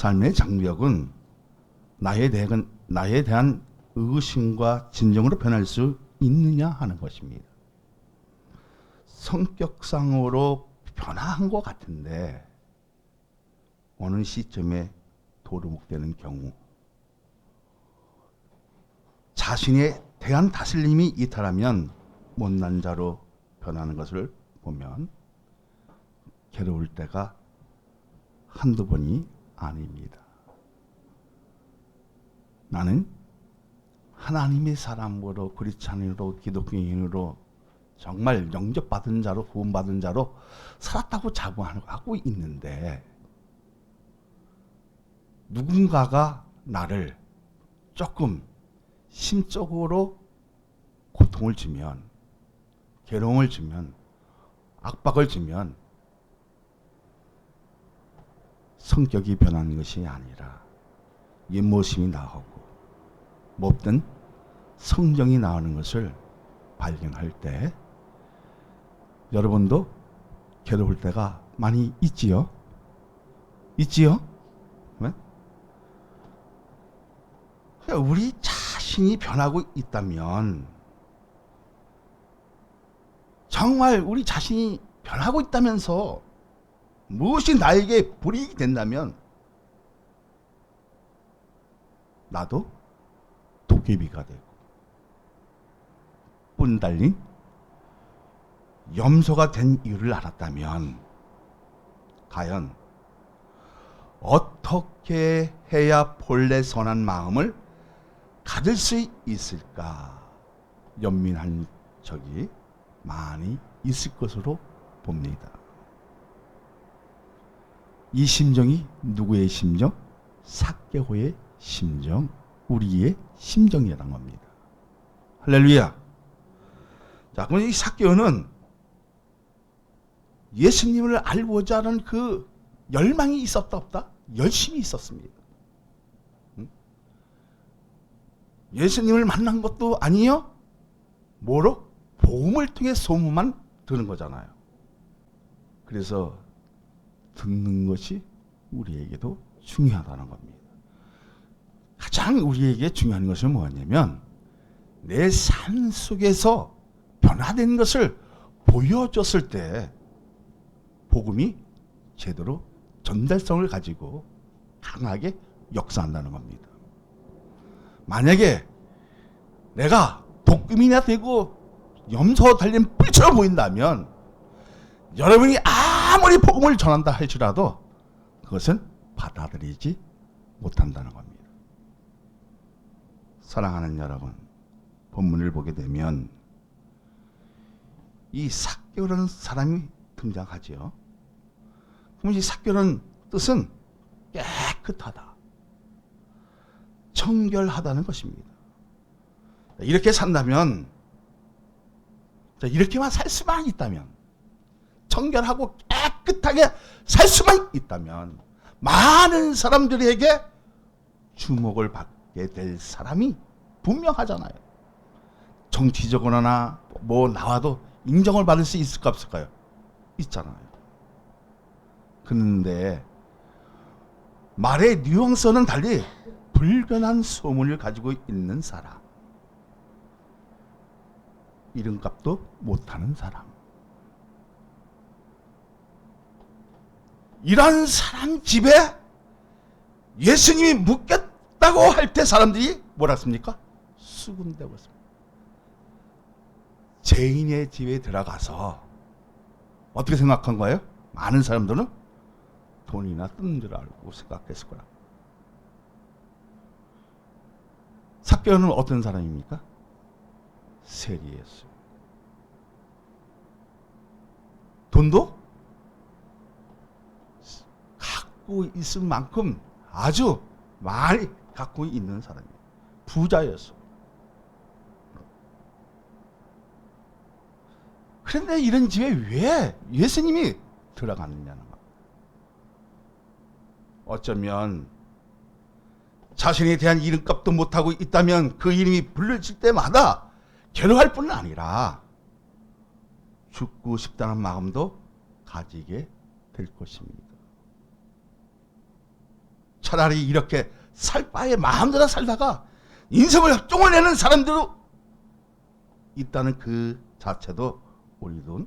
삶의 장벽은 나에 대한 의심과 진정으로 변할 수 있느냐 하는 것입니다. 성격상으로 변화한 것 같은데 어느 시점에 도루묵되는 경우, 자신에 대한 다스림이 이탈하면 못난 자로 변하는 것을 보면 괴로울 때가 한두 번이 아닙니다. 나는 하나님의 사람으로, 그리스도인으로, 기독교인으로 정말 영접받은 자로, 구원받은 자로 살았다고 자부하고 있는데 누군가가 나를 조금 심적으로 고통을 주면, 괴로움을 주면, 압박을 주면 성격이 변하는 것이 아니라 옛모습이 나오고 못된 성정이 나오는 것을 발견할 때 여러분도 괴로울 때가 많이 있지요? 있지요? 네? 우리 자신이 변하고 있다면, 정말 우리 자신이 변하고 있다면서 무엇이 나에게 불이익이 된다면 나도 도깨비가 되고 뿔 달린 염소가 된 이유를 알았다면 과연 어떻게 해야 본래 선한 마음을 가질 수 있을까 연민한 적이 많이 있을 것으로 봅니다. 이 심정이 누구의 심정? 삭개오의 심정, 우리의 심정이라는 겁니다. 할렐루야. 자, 그럼 이 삭개오는 예수님을 알고자 하는 그 열망이 있었다 없다? 열심히 있었습니다. 예수님을 만난 것도 아니요? 뭐로? 복음을 통해 소문만 드는 거잖아요. 그래서 듣는 것이 우리에게도 중요하다는 겁니다. 가장 우리에게 중요한 것은 뭐냐면 내 삶 속에서 변화된 것을 보여줬을 때 복음이 제대로 전달성을 가지고 강하게 역사한다는 겁니다. 만약에 내가 독금이나 되고 염소 달린 뿔처럼 보인다면 여러분이 아무리 복음을 전한다 할지라도 그것은 받아들이지 못한다는 겁니다. 사랑하는 여러분, 본문을 보게 되면 이 삭개오라는 사람이 등장하지요. 그럼 이 삭개오라는 뜻은 깨끗하다, 청결하다는 것입니다. 이렇게 산다면, 이렇게만 살 수만 있다면, 청결하고 깨끗하게 살 수만 있다면 많은 사람들에게 주목을 받게 될 사람이 분명하잖아요. 정치적으로나 뭐 나와도 인정을 받을 수 있을까 없을까요? 있잖아요. 그런데 말의 뉘앙스는 달리 불변한 소문을 가지고 있는 사람, 이름값도 못하는 사람, 이런 사람 집에 예수님이 묵겠다고 할 때 사람들이 뭐라 했습니까? 수군대고 있습니다. 죄인의 집에 들어가서 어떻게 생각한 거예요? 많은 사람들은 돈이나 뜯는 줄 알고 생각했을 거라. 삭개오는 어떤 사람입니까? 세리였어요. 돈도 갖고 있을 만큼 아주 많이 갖고 있는 사람이에요. 부자였어. 그런데 이런 집에 왜 예수님이 들어갔느냐는 거. 어쩌면 자신에 대한 이름값도 못하고 있다면 그 이름이 불려질 때마다 괴로워할 뿐 아니라 죽고 싶다는 마음도 가지게 될 것입니다. 차라리 이렇게 살 바에 마음대로 살다가 인생을 쫑을내는 사람들도 있다는 그 자체도 우리도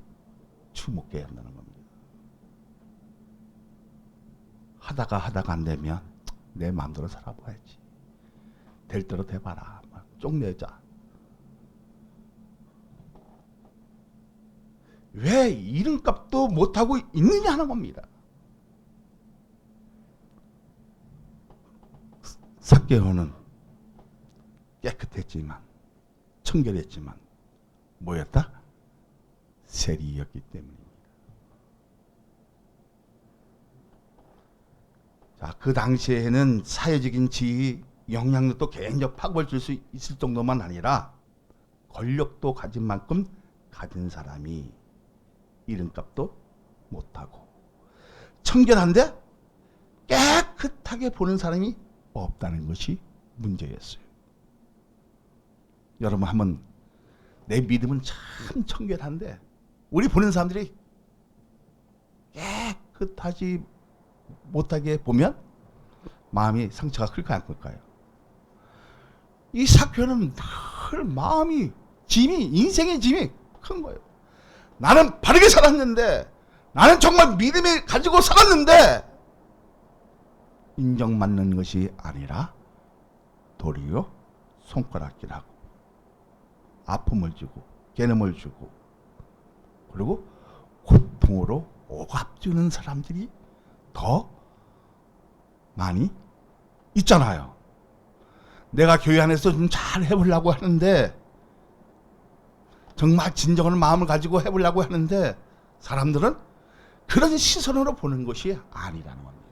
주목해야 한다는 겁니다. 하다가 안 되면 내 마음대로 살아봐야지. 될 대로 돼봐라. 쪽내자. 왜 이름값도 못하고 있느냐 하는 겁니다. 삭개오는 깨끗했지만 청결했지만 뭐였다? 세리였기 때문입니다. 자, 그 당시에는 사회적인 지위, 영향력도 개인적 파급을 줄 수 있을 정도만 아니라 권력도 가진 만큼 가진 사람이 이름값도 못하고 청결한데 깨끗하게 보는 사람이 없다는 것이 문제였어요. 여러분 한번 내 믿음은 참 청결한데 우리 보는 사람들이 깨끗하지 못하게 보면 마음이 상처가 클까요, 안 클까요? 이 삭개오는 늘 마음이 짐이 인생의 짐이 큰 거예요. 나는 바르게 살았는데 나는 정말 믿음을 가지고 살았는데 인정받는 것이 아니라 도리어 손가락질하고 아픔을 주고 괴로움을 주고 그리고 고통으로 오갑주는 사람들이 더 많이 있잖아요. 내가 교회 안에서 좀 잘 해보려고 하는데 정말 진정한 마음을 가지고 해보려고 하는데 사람들은 그런 시선으로 보는 것이 아니라는 겁니다.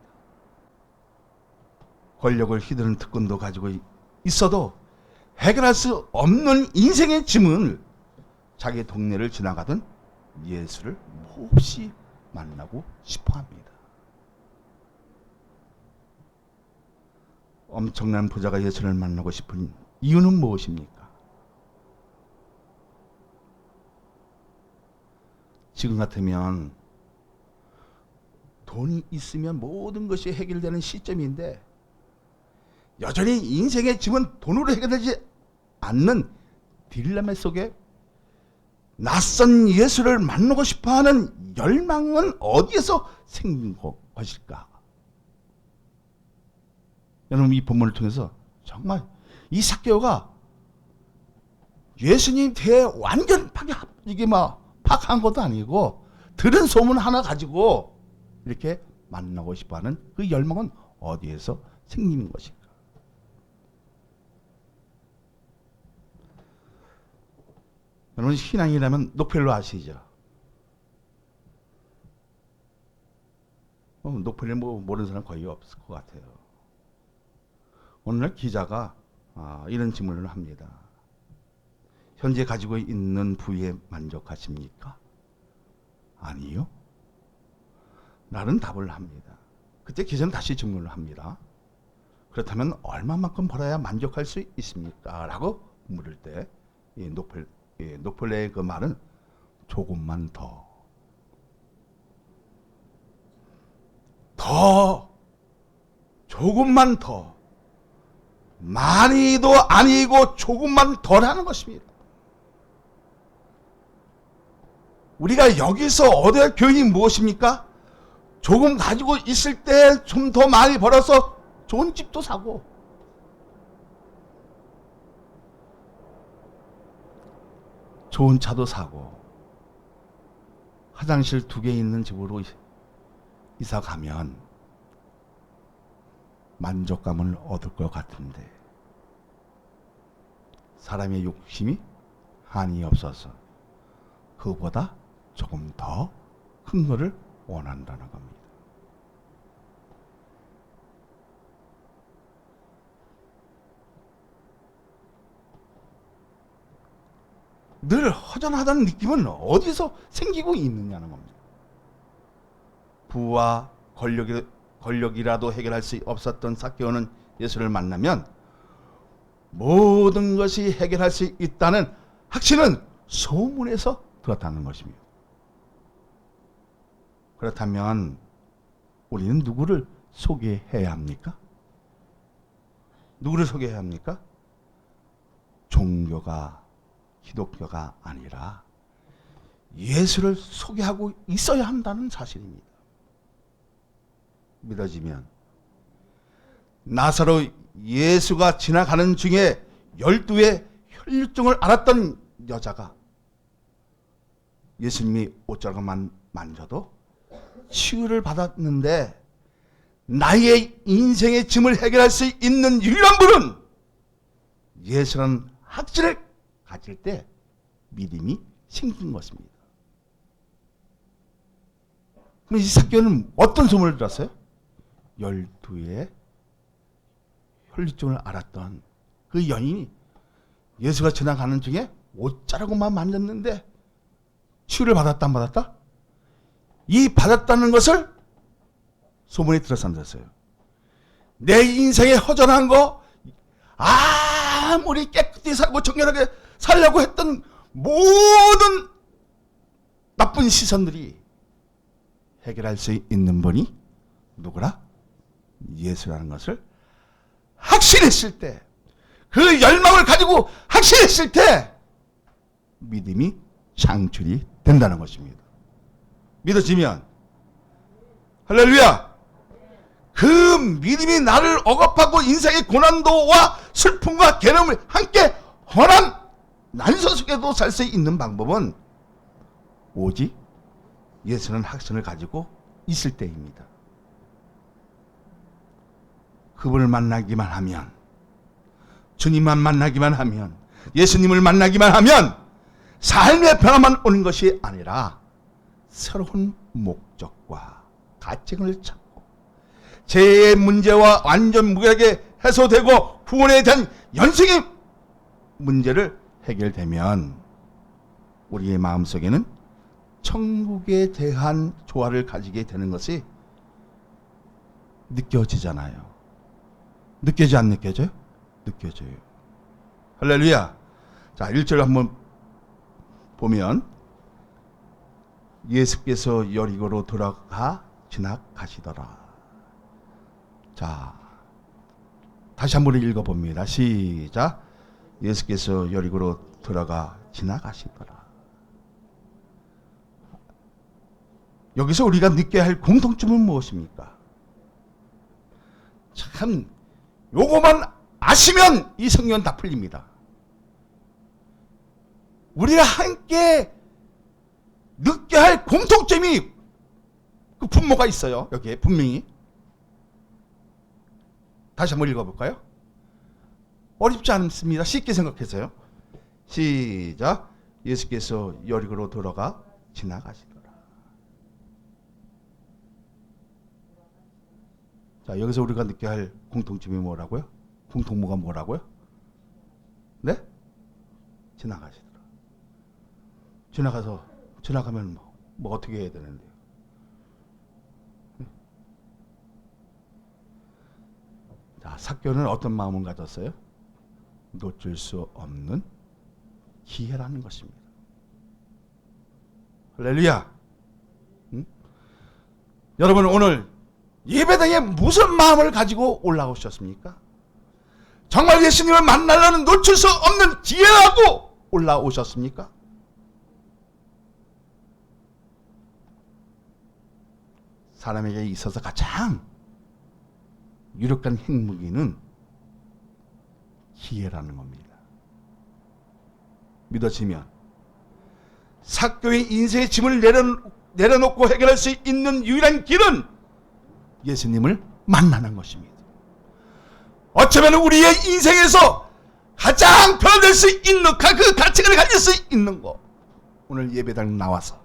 권력을 휘두르는 특권도 가지고 있어도 해결할 수 없는 인생의 짐을 자기 동네를 지나가던 예수를 몹시 만나고 싶어합니다. 엄청난 부자가 예수를 만나고 싶은 이유는 무엇입니까? 지금 같으면 돈이 있으면 모든 것이 해결되는 시점인데 여전히 인생의 짐은 돈으로 해결되지 않는 딜레마 속에 낯선 예수를 만나고 싶어하는 열망은 어디에서 생긴 것일까? 여러분 이 본문을 통해서 정말 이 삭개오가 예수님 대해 완전 파악한 것도 아니고 들은 소문 하나 가지고 이렇게 만나고 싶어하는 그 열망은 어디에서 생기는 것인가? 여러분 신앙이라면 노펠로 아시죠? 노펠을 모르는 사람 거의 없을 것 같아요. 오늘날 기자가 이런 질문을 합니다. 현재 가지고 있는 부에 만족하십니까? 아니요. 라는 답을 합니다. 그때 기자는 다시 질문을 합니다. 그렇다면 얼마만큼 벌어야 만족할 수 있습니까? 라고 물을 때 노펠의 그 말은 조금만 조금만 더 많이도 아니고 조금만 더라는 것입니다. 우리가 여기서 얻어야 교훈이 무엇입니까? 조금 가지고 있을 때 좀 더 많이 벌어서 좋은 집도 사고 좋은 차도 사고 화장실 2개 있는 집으로 이사 가면 만족감을 얻을 것 같은데 사람의 욕심이 한이 없어서 그보다 조금 더 큰 것을 원한다는 겁니다. 늘 허전하다는 느낌은 어디서 생기고 있느냐는 겁니다. 부와 권력이라도 해결할 수 없었던 삭개오는 예수를 만나면 모든 것이 해결할 수 있다는 확신은 소문에서 들었다는 것입니다. 그렇다면 우리는 누구를 소개해야 합니까? 누구를 소개해야 합니까? 종교가, 기독교가 아니라 예수를 소개하고 있어야 한다는 사실입니다. 믿어지면 나사로 예수가 지나가는 중에 12의 혈류증을 앓았던 여자가 예수님이 옷자락만 만져도 치유를 받았는데, 나의 인생의 짐을 해결할 수 있는 유일한 분은 예수라는 확신을 가질 때 믿음이 생긴 것입니다. 그럼 이 삭개오는 어떤 소문을 들었어요? 12의 혈류증을 앓았던 그 여인이 예수가 지나가는 중에 옷자락만 만졌는데 치유를 받았다, 안 받았다? 이 받았다는 것을 소문이 들어서 안 들었어요. 내 인생에 허전한 거, 아무리 깨끗이 살고 정결하게 살려고 했던 모든 나쁜 시선들이 해결할 수 있는 분이 누구라? 예수라는 것을 확신했을 때, 그 열망을 가지고 확신했을 때 믿음이 창출이 된다는 것입니다. 믿어지면 할렐루야! 그 믿음이 나를 억압하고 인생의 고난도와 슬픔과 괴로움을 함께 험한 난소 속에도 살 수 있는 방법은 오직 예수는 확신을 가지고 있을 때입니다. 그분을 만나기만 하면, 주님만 만나기만 하면, 예수님을 만나기만 하면 삶의 변화만 오는 것이 아니라 새로운 목적과 가치를 찾고 죄의 문제와 완전 무결하게 해소되고 구원에 대한 연생의 문제를 해결되면 우리의 마음속에는 천국에 대한 조화를 가지게 되는 것이 느껴지잖아요. 느껴져 안 느껴져요? 느껴져요. 할렐루야. 자, 1절 한번 보면 예수께서 여리고로 들어가 지나가시더라. 자, 다시 한번 읽어봅니다. 시작. 예수께서 여리고로 들어가 지나가시더라. 여기서 우리가 느껴야 할 공통점은 무엇입니까? 참, 요거만 아시면 이 성경 다 풀립니다. 우리가 함께 느껴야 할 공통점이, 그 분모가 있어요. 여기에 분명히. 다시 한번 읽어볼까요? 어렵지 않습니다. 쉽게 생각해서요. 시작. 예수께서 여리고로 들어가 지나가시더라. 자, 여기서 우리가 느껴야 할 공통점이 뭐라고요? 공통모가 뭐라고요? 네? 지나가시더라. 지나가면 뭐 어떻게 해야 되는데요? 자, 삭개오는 어떤 마음을 가졌어요? 놓칠 수 없는 기회라는 것입니다. 할렐루야. 응? 여러분, 오늘 예배당에 무슨 마음을 가지고 올라오셨습니까? 정말 예수님을 만나려는 놓칠 수 없는 기회라고 올라오셨습니까? 사람에게 있어서 가장 유력한 행무기는 기회라는 겁니다. 믿어지면 삭개오의 인생의 짐을 내려놓고 해결할 수 있는 유일한 길은 예수님을 만나는 것입니다. 어쩌면 우리의 인생에서 가장 변화될 수 있는 그 가치를 가질 수 있는 것, 오늘 예배당 나와서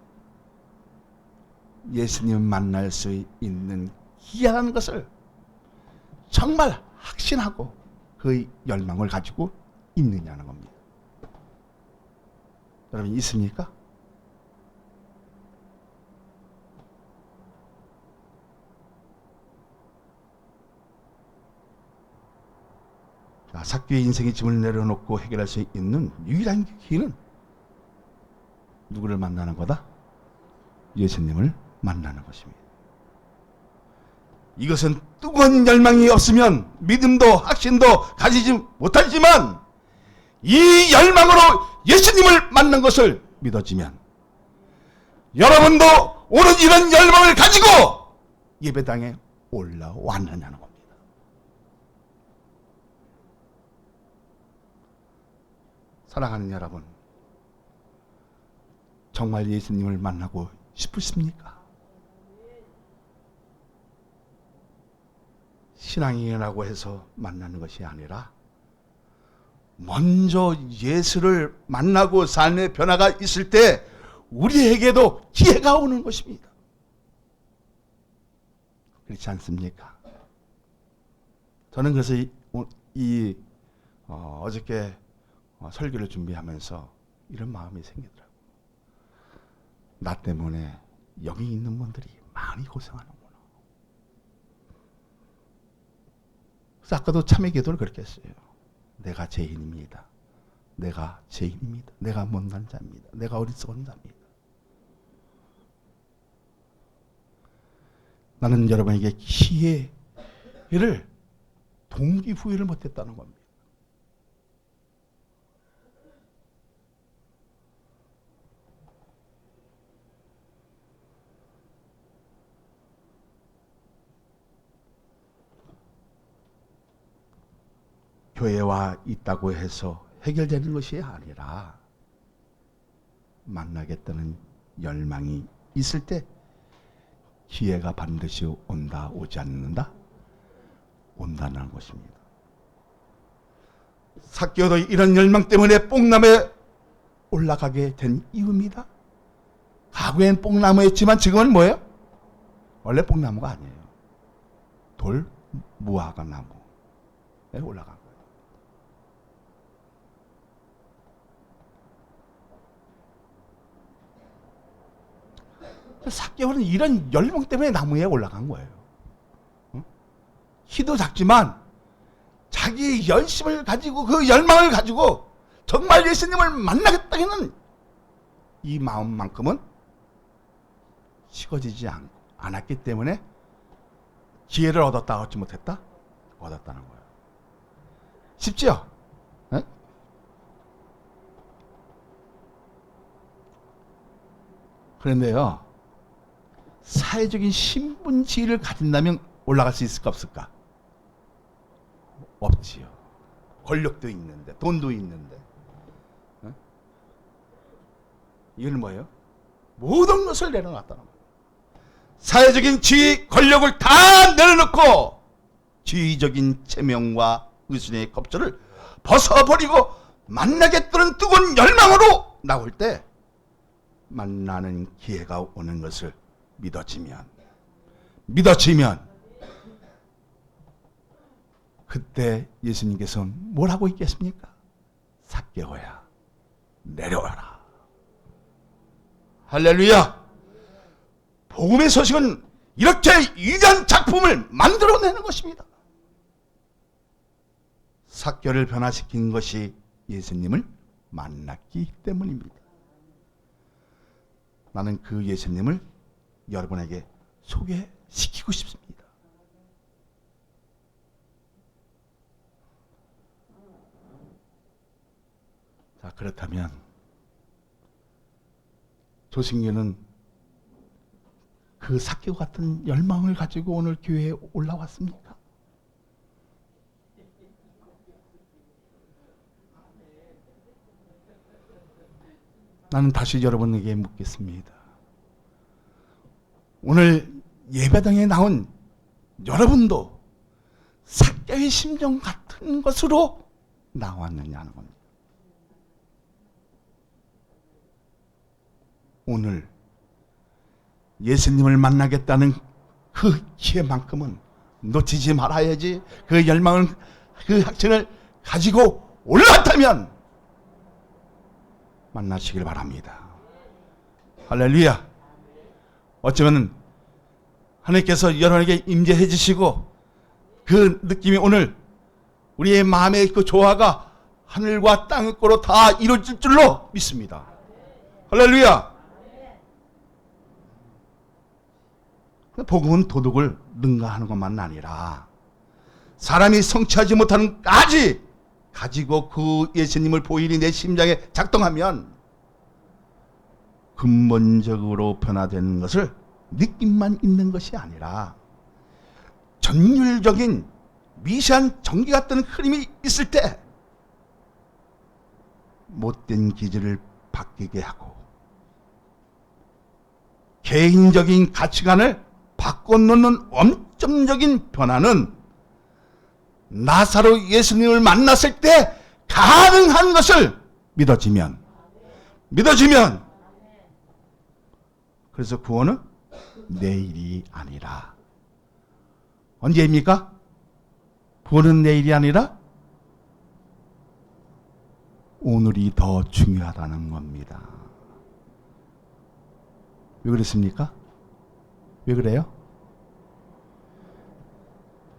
예수님을 만날 수 있는 기회라는 것을 정말 확신하고 그 열망을 가지고 있느냐는 겁니다. 여러분, 있습니까? 자, 삭개오의 인생의 짐을 내려놓고 해결할 수 있는 유일한 길은 누구를 만나는 거다? 예수님을 만나는 것입니다. 이것은 뜨거운 열망이 없으면 믿음도 확신도 가지지 못하지만 이 열망으로 예수님을 만난 것을 믿어지면 여러분도 오늘 이런 열망을 가지고 예배당에 올라왔느냐는 겁니다. 사랑하는 여러분, 정말 예수님을 만나고 싶으십니까? 신앙이라고 해서 만나는 것이 아니라 먼저 예수를 만나고 삶의 변화가 있을 때 우리에게도 기회가 오는 것입니다. 그렇지 않습니까? 저는 그래서 어저께 설교를 준비하면서 이런 마음이 생기더라고요. 나 때문에 여기 있는 분들이 많이 고생하는구나. 그래서 아까도 참회 기도를 그렇게 했어요. 내가 죄인입니다. 내가 죄인입니다. 내가 못난 자입니다. 내가 어리석은 자입니다. 나는 여러분에게 기회를 동기부여를 못했다는 겁니다. 교회와 있다고 해서 해결되는 것이 아니라 만나겠다는 열망이 있을 때 기회가 반드시 온다, 오지 않는다? 온다는 것입니다. 삭개오도 이런 열망 때문에 뽕나무에 올라가게 된 이유입니다. 과거엔 뽕나무였지만 지금은 뭐예요? 원래 뽕나무가 아니에요. 돌 무화과 나무에 올라간 거예요. 삭개오는 이런 열망 때문에 나무에 올라간 거예요. 키도 작지만 자기의 열심을 가지고 그 열망을 가지고 정말 예수님을 만나겠다는 이 마음만큼은 식어지지 않았기 때문에 기회를 얻었다 얻지 못했다? 얻었다는 거예요. 쉽지요? 네? 그런데요, 사회적인 신분지위를 가진다면 올라갈 수 있을까 없을까? 없지요. 권력도 있는데, 돈도 있는데. 네? 이건 뭐예요? 모든 것을 내려놨다는 거예요. 사회적인 지위, 권력을 다 내려놓고 지위적인 체면과 의순의 겁절을 벗어버리고 만나겠다는 뜨거운 열망으로 나올 때 만나는 기회가 오는 것을 믿어지면 그때 예수님께서는 뭘 하고 있겠습니까? 삭개오야, 내려와라. 할렐루야. 복음의 소식은 이렇게 위대한 작품을 만들어내는 것입니다. 삭개오를 변화시킨 것이 예수님을 만났기 때문입니다. 나는 그 예수님을 여러분에게 소개시키고 싶습니다. 자, 그렇다면 조승규는 그 삭개오 같은 열망을 가지고 오늘 교회에 올라왔습니까? 나는 다시 여러분에게 묻겠습니다. 오늘 예배당에 나온 여러분도 삭개오의 심정 같은 것으로 나왔느냐는 겁니다. 오늘 예수님을 만나겠다는 그 기회만큼은 놓치지 말아야지. 그 열망을, 그 확신을 가지고 올라왔다면 만나시길 바랍니다. 할렐루야. 어쩌면 하나님께서 여러분에게 임재해 주시고 그 느낌이 오늘 우리의 마음의 그 조화가 하늘과 땅의 거로 다 이루어질 줄로 믿습니다. 할렐루야. 복음은 도덕을 능가하는 것만 아니라 사람이 성취하지 못하는 까지 가지고 그 예수님을 보일이 내 심장에 작동하면 근본적으로 변화되는 것을 느낌만 있는 것이 아니라 전율적인 미세한 전기 같은 흐름이 있을 때 못된 기질을 바뀌게 하고 개인적인 가치관을 바꿔놓는 엄청적인 변화는 나사로 예수님을 만났을 때 가능한 것을 믿어지면 그래서 구원은 내일이 아니라 언제입니까? 구원은 내일이 아니라 오늘이 더 중요하다는 겁니다. 왜 그렇습니까? 왜 그래요?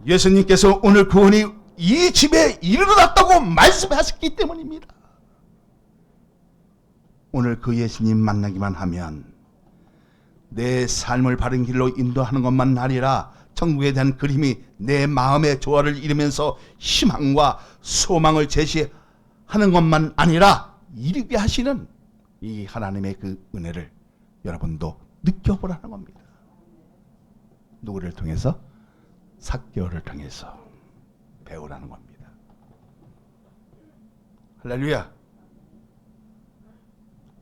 예수님께서 오늘 구원이 이 집에 이르렀다고 말씀하셨기 때문입니다. 오늘 그 예수님 만나기만 하면 내 삶을 바른 길로 인도하는 것만 아니라 천국에 대한 그림이 내 마음의 조화를 이루면서 희망과 소망을 제시하는 것만 아니라 이루게 하시는 이 하나님의 그 은혜를 여러분도 느껴보라는 겁니다. 누구를 통해서? 삭개오를 통해서 배우라는 겁니다. 할렐루야.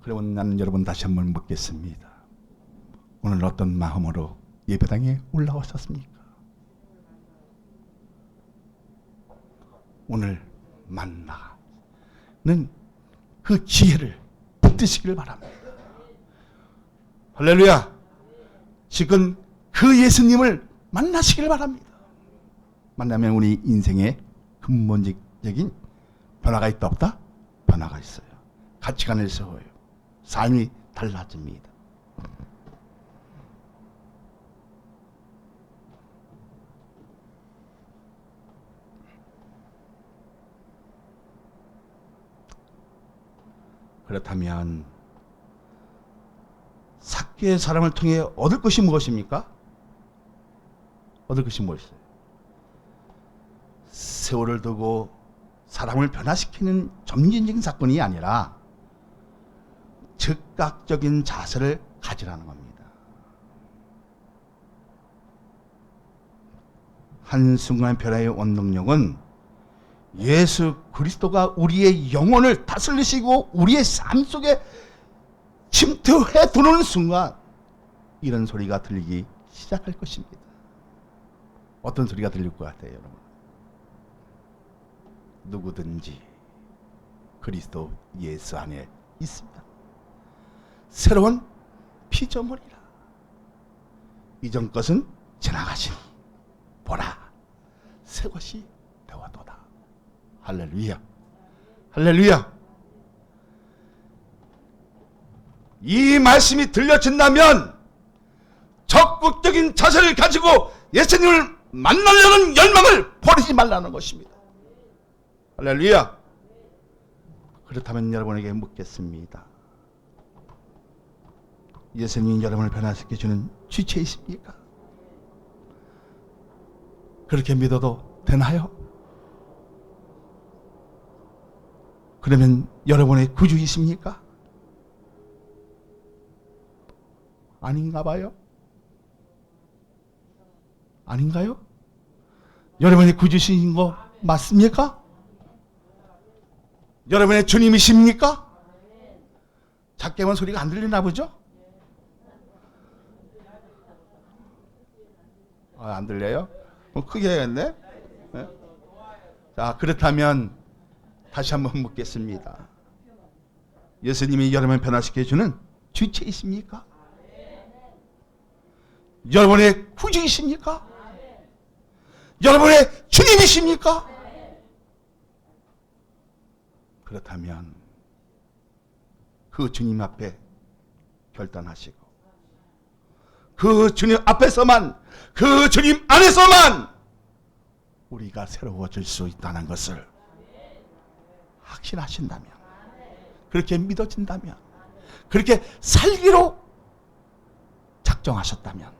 그러면 나는 여러분 다시 한번 묻겠습니다. 오늘 어떤 마음으로 예배당에 올라오셨습니까? 오늘 만나는 그 지혜를 붙드시길 바랍니다. 할렐루야. 지금 그 예수님을 만나시길 바랍니다. 만나면 우리 인생에 근본적인 변화가 있다 없다? 변화가 있어요. 가치관을 세워요. 삶이 달라집니다. 그렇다면 삭개의 사람을 통해 얻을 것이 무엇입니까? 얻을 것이 무엇이에요? 세월을 두고 사람을 변화시키는 점진적인 사건이 아니라 즉각적인 자세를 가지라는 겁니다. 한순간 변화의 원동력은 예수 그리스도가 우리의 영혼을 다스리시고 우리의 삶 속에 침투해 들어오는 순간 이런 소리가 들리기 시작할 것입니다. 어떤 소리가 들릴 것 같아요, 여러분? 누구든지 그리스도 예수 안에 있습니다. 새로운 피조물이라. 이전 것은 지나가시니 보라 새 것이 되었도다. 할렐루야. 할렐루야. 이 말씀이 들려진다면 적극적인 자세를 가지고 예수님을 만나려는 열망을 버리지 말라는 것입니다. 할렐루야. 그렇다면 여러분에게 묻겠습니다. 예수님이 여러분을 변화시켜주는 주체이십니까? 그렇게 믿어도 되나요? 그러면 여러분의 구주이십니까? 아닌가 봐요? 아닌가요? 여러분의 구주신 거 맞습니까? 여러분의 주님이십니까? 작게 하면 소리가 안 들리나 보죠? 안 들려요? 크게 해야겠네? 네? 자, 그렇다면 다시 한번 묻겠습니다. 예수님이 여러분을 변화시켜주는 주체이십니까? 여러분의 구주이십니까? 여러분의 주님이십니까? 그렇다면 그 주님 앞에 결단하시고 그 주님 앞에서만, 그 주님 안에서만 우리가 새로워질 수 있다는 것을 확신하신다면, 그렇게 믿어진다면, 그렇게 살기로 작정하셨다면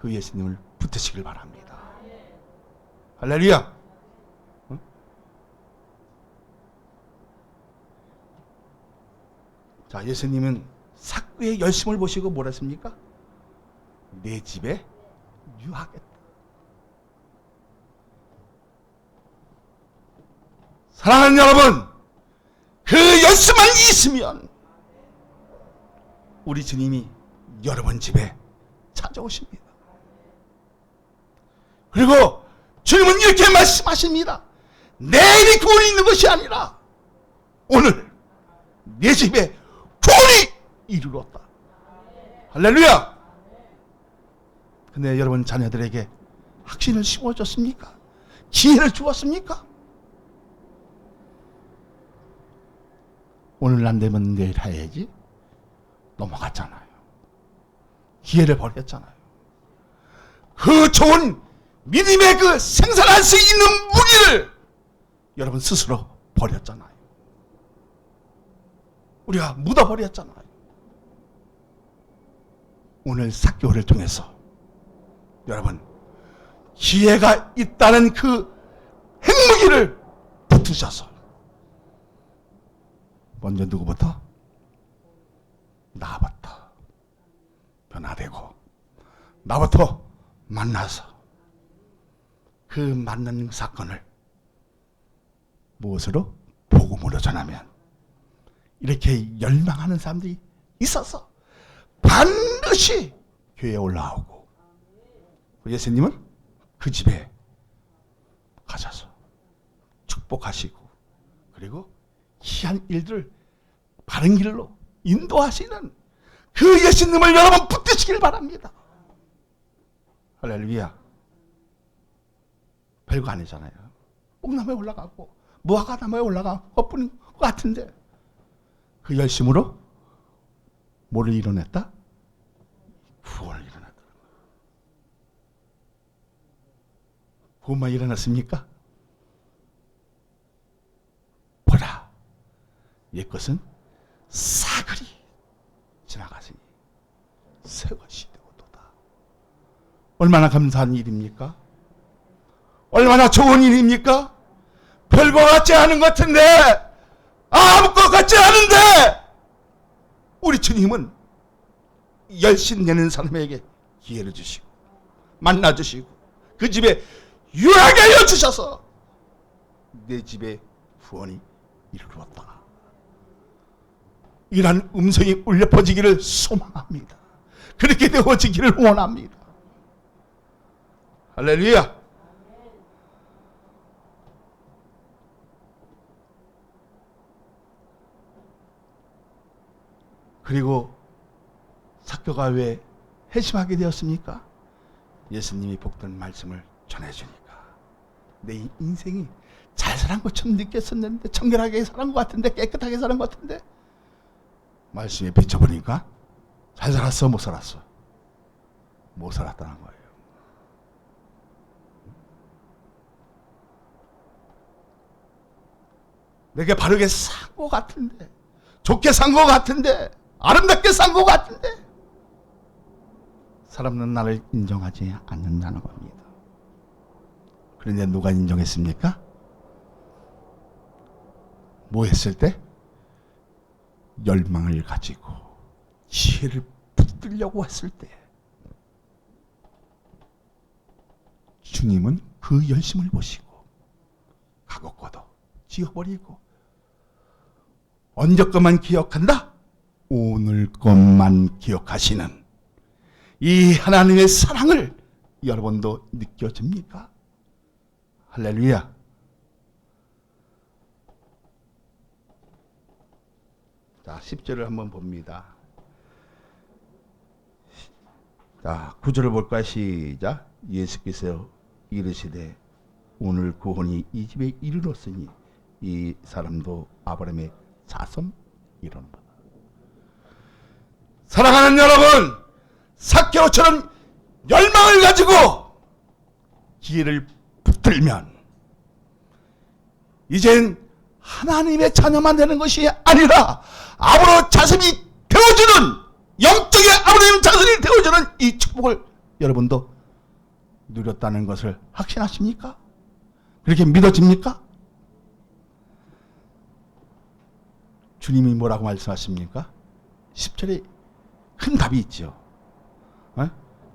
그 예수님을 붙드시길 바랍니다. 할렐루야. 어? 자, 예수님은 삭개의 열심을 보시고 뭐라 했습니까? 내 집에 유하겠다. 사랑하는 여러분, 그 열심만 있으면 우리 주님이 여러분 집에 찾아오십니다. 그리고 주님은 이렇게 말씀하십니다. 내일이 구원이 있는 것이 아니라 오늘 내 집에 구원이 이르렀다. 할렐루야. 근데 여러분 자녀들에게 확신을 심어줬습니까? 기회를 주었습니까? 오늘 안 되면 내일 해야지 넘어갔잖아요. 기회를 버렸잖아요. 그 좋은 믿음의 그 생산할 수 있는 무기를 여러분 스스로 버렸잖아요. 우리가 묻어버렸잖아요. 오늘 삭개오를 통해서 여러분 기회가 있다는 그 핵무기를 붙으셔서 먼저 누구부터? 나부터 변화되고 나부터 만나서 그 만난 사건을 무엇으로? 복음으로 전하면 이렇게 열망하는 사람들이 있어서 반드시 교회에 올라오고 예수님은 그 집에 가셔서 축복하시고 그리고 희한 일들을 바른 길로 인도하시는 그 예수님을 여러분 붙드시길 바랍니다. 할렐루야. 별거 아니잖아요. 뽕나무에 올라가고 무화과나무에 올라가 헛뿐인 것 같은데 그 열심으로 뭐를 이뤄냈다? 구원을 이뤄냈다. 구원만 일어났습니까? 보라, 옛것은 사그리 지나가시니 새 것이 되었도다. 얼마나 감사한 일입니까? 얼마나 좋은 일입니까? 별거 같지 않은 것 같은데, 아무것 같지 않은데 우리 주님은 열심 내는 사람에게 기회를 주시고 만나주시고 그 집에 유하게 하여 주셔서 내 집에 구원이 이르렀다. 이런 음성이 울려 퍼지기를 소망합니다. 그렇게 되어지기를 원합니다. 할렐루야. 그리고 삭개오가 왜 회심하게 되었습니까? 예수님이 복된 말씀을 전해주니까 내 인생이 잘 살은 것처럼 느꼈었는데, 청결하게 살은 것 같은데, 깨끗하게 살은 것 같은데 말씀에 비춰보니까 잘 살았어? 못 살았어? 못 살았다는 거예요. 내게 바르게 산 것 같은데, 좋게 산 것 같은데, 아름답게 산 것 같은데 사람은 나를 인정하지 않는다는 겁니다. 그런데 누가 인정했습니까? 뭐 했을 때? 열망을 가지고 지혜를 붙들려고 했을 때 주님은 그 열심을 보시고 가곡거도 지어버리고 언제 것만 기억한다? 오늘 것만 기억하시는 이 하나님의 사랑을 여러분도 느껴집니까? 할렐루야. 자, 10절을 한번 봅니다. 자, 9절을 볼까요? 시작. 예수께서 이르시되 오늘 구원이 이 집에 이르렀으니 이 사람도 아브라함의 자손이로다. 사랑하는 여러분, 삭개오처럼 열망을 가지고 기회를 붙들면 이젠 하나님의 자녀만 되는 것이 아니라 아브라함 자손이 되어주는, 영적인 아브라함 자손이 되어주는 이 축복을 여러분도 누렸다는 것을 확신하십니까? 그렇게 믿어집니까? 주님이 뭐라고 말씀하십니까? 10절에 큰 답이 있죠.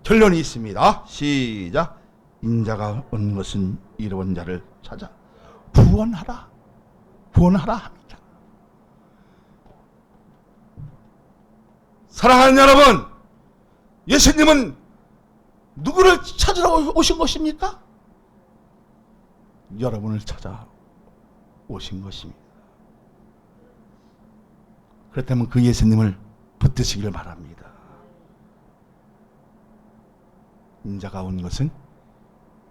결론이 있습니다. 시작. 인자가 온 것은 잃어본 자를 찾아 구원하라. 구원하라 합니다. 사랑하는 여러분, 예수님은 누구를 찾으러 오신 것입니까? 여러분을 찾아 오신 것입니다. 그렇다면 그 예수님을 붙드시길 바랍니다. 인자가 온 것은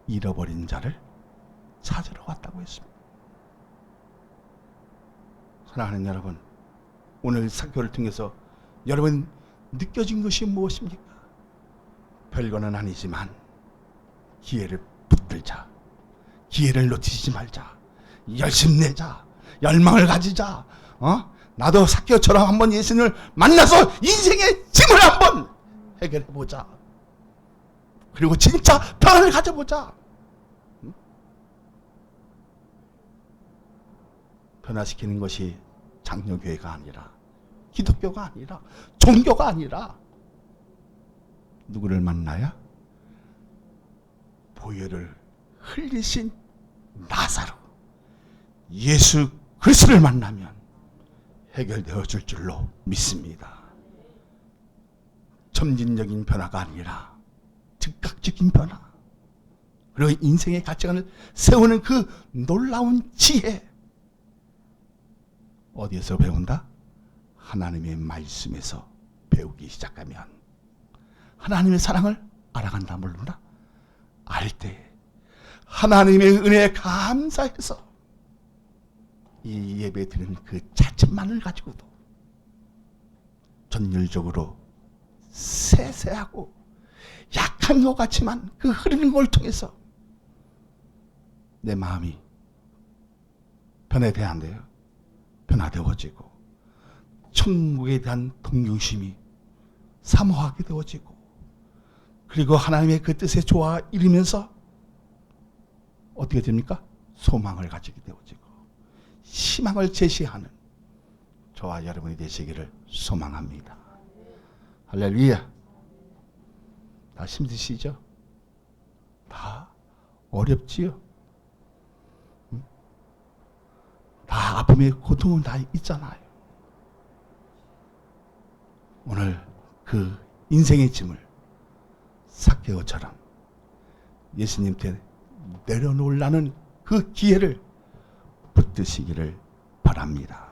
잃어버린 자를 찾으러 왔다고 했습니다. 사랑하는 여러분, 오늘 사교를 통해서 여러분 느껴진 것이 무엇입니까? 별거는 아니지만 기회를 붙들자. 기회를 놓치지 말자. 열심 내자. 열망을 가지자. 나도 사교처럼 한번 예수님을 만나서 인생의 짐을 한번 해결해보자. 그리고 진짜 평안을 가져보자. 변화시키는 것이 장로교회가 아니라, 기독교가 아니라, 종교가 아니라 누구를 만나야? 보혈을 흘리신 나사로 예수 그리스도를 만나면 해결되어질 줄로 믿습니다. 점진적인 변화가 아니라 즉각적인 변화, 그리고 인생의 가치관을 세우는 그 놀라운 지혜, 어디에서 배운다? 하나님의 말씀에서 배우기 시작하면 하나님의 사랑을 알아간다. 모른다? 알 때 하나님의 은혜에 감사해서 이 예배 드리는 그 자체만을 가지고도 전율적으로 세세하고 약한 것 같지만 그 흐르는 걸 통해서 내 마음이 변화돼야 안 돼요. 변화되어지고 천국에 대한 동경심이 사모하게 되어지고, 그리고 하나님의 그 뜻에 좋아 이루면서 어떻게 됩니까? 소망을 가지게 되어지고 희망을 제시하는 저와 여러분이 되시기를 소망합니다. 할렐루야. 다 힘드시죠? 다 어렵지요? 다 아픔의 고통은 다 있잖아요. 오늘 그 인생의 짐을 삭개오처럼 예수님께 내려놓으려는 그 기회를 붙드시기를 바랍니다.